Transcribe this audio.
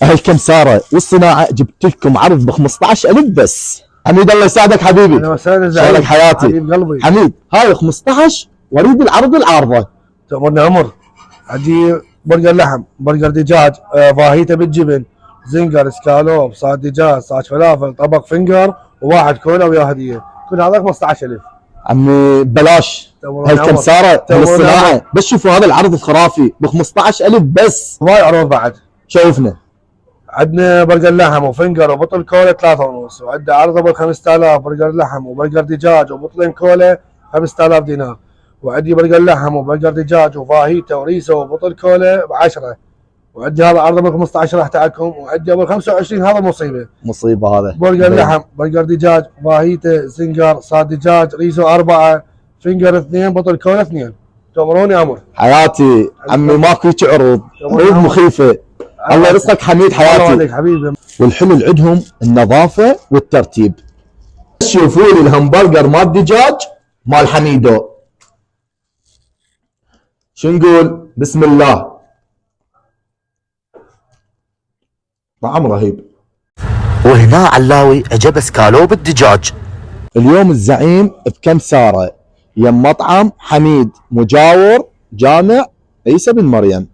اهل كمساره والصناعه جبت لكم عرض ب 15000 بس. حميد الله يساعدك حبيبي. اهلا وسهلا شغلك حياتي حبيب قلبي. حميد هاي 15 واريد العرض العارضه. تأمرني عمر. عندي برجر لحم، برجر دجاج، فاهيتا بالجبن، زنجر، اسكالوب، صاج دجاج، صاج فلافل، طبق فنجر، وواحد كولا ويا هديه. كل هذا 15000. عمي ببلاش. هالكمساره هالصناعه بس شوفوا هذا العرض الخرافي ب 15000 بس. هواي عروض بعد. شوفنا عندنا برجر لحم وفنجر وبطل كولا 3.5، وعندنا عرض ابو 5000 برجر لحم وبرجر دجاج وبطلين كولا 5000 دينار، وعندي برجر لحم وبرجر دجاج وفاهيتا وريسه وبطل كولا ب10، وعندي هذا عرض ابو 15 راح تاعكم، وعندي ابو 25 هذا مصيبه هذا برجر لحم، برجر دجاج، فاهيتا، زنجر، صاد دجاج، ريسو 4، فنجر 2، بطل كولا 2. تأمروني عمر. حياتي عمي ماكو هيك عروض مخيفه. الله يرزقك حميد حياتي. الله عليك حبيبي. والحلو عندهم النظافه والترتيب. شوفوا لي الهمبرجر مال دجاج مال حميدو. شو نقول؟ بسم الله. طعم رهيب. وهنا علاوي عجب اسكالوب الدجاج. اليوم الزعيم بكمساره يم مطعم حميد مجاور جامع عيسى بن مريم.